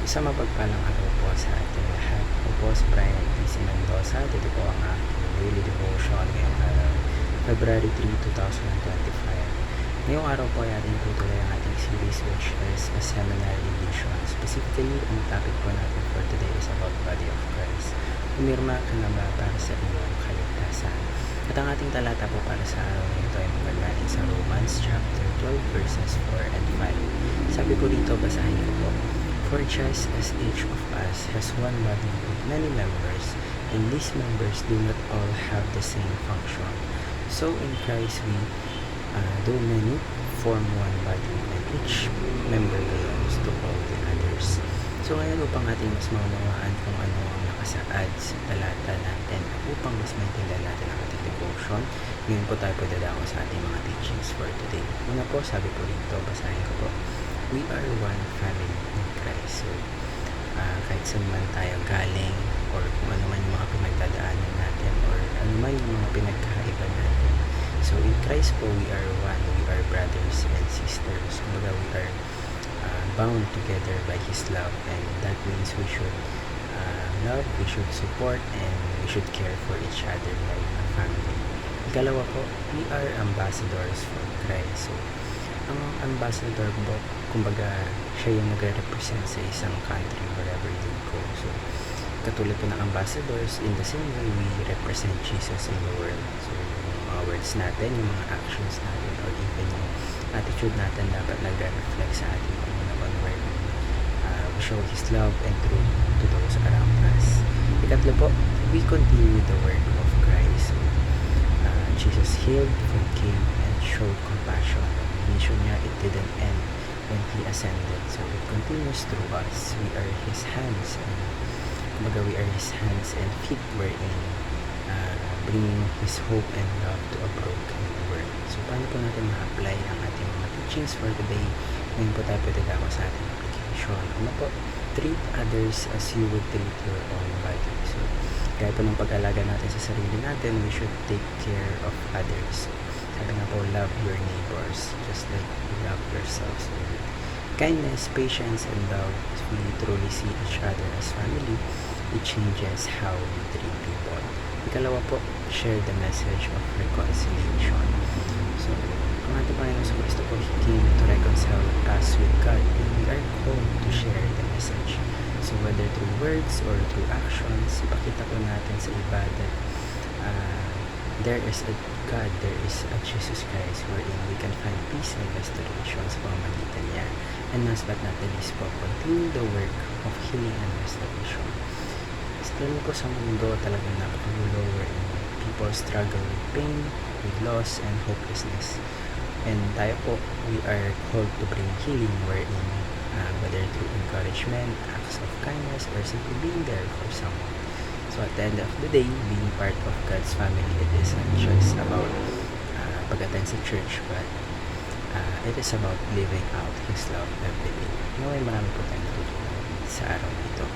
Isang mapagpalang araw po sa ating lahat. Ako po si Brian P.C. Mendoza. Dito po ang aking daily devotion ngayong araw, February 3, 2025. Ngayong araw po ay ating tutuloy ang ating series which is a seminary vision. Specifically, ang topic po natin for today is about Body of Christ. Umirma ka na ba para sa iyong kaligtasan? At ang ating talata po para sa araw na ito ay magagaling sa Romans chapter 12 verses 4 and 5. Sabi ko dito, basahin ko po. For just as each of us has one body with many members, and these members do not all have the same function, so in Christ we, though many, form one body, and each member belongs to all the others. So ngayon, upang ating mas maunawaan kung ano ang nakasaad sa talata natin, upang mas maintindihan natin ang ating devotion, ngayon po tayo dadako sa ating mga teachings for today. Una po, sabi po dito, basahin ko po. We are one family in Christ. So, kahit saan man tayo galing, or kung ano man yung mga pinagdadaanan natin, or ano man yung mga pinagkaiba natin. So, in Christ po, we are one. We are brothers and sisters. Kumbaga, we are bound together by His love, and that means we should love, we should support, and we should care for each other like a family. Ikalawa po, we are ambassadors for Christ. So, ang ambassador po, kumbaga, siya yung nagre-represent sa isang country wherever they go. So, katulad po ng ambassadors, in the same way, we represent Jesus in the world. So, yung mga words natin, yung mga actions natin, or even yung attitude natin dapat nagre-reflect sa ating Panginoon where we show His love and truth to those around us. Ikatlo po, we continue the work of Christ. So, Jesus healed, forgave, and showed compassion. Mission niya, it didn't end when He ascended. So, it continues through us. We are His hands. And, kumbaga, we are His hands and feet wherein bringing His hope and love to a broken world. So, paano po natin ma-apply ang ating mga teachings for today? Ngayon po tayo dadako sa ating application. Ano po? Treat others as you would treat your own body. So, kaya po ng pag-alaga natin sa sarili natin, we should take care of others. Sabi nga po, love your neighbors just like you love yourselves. Kindness, patience, and love, if we truly see each other as family, it changes how we treat people. Ikalawa po, share the message of reconciliation. So, ang ating Panginoon sa Kristo po, He came to reconcile us with God, and we are called to share the message. So, whether through words or through actions, ipakita po natin sa iba that there is a God, there is a Jesus Christ wherein we can find peace and restoration sa pamamagitan niya. And last but not the least po, continue the work of healing and restoration. Still po sa mundo talagang napakagulo wherein people struggle with pain, with loss, and hopelessness. And tayo po, we are called to bring healing wherein whether through encouragement, acts of kindness, or simply being there for someone. So at the end of the day, being part of God's family, it isn't just about pag-attend sa church, but it is about living out His love every day. Naway marami po tayong natutunan sa araw nito.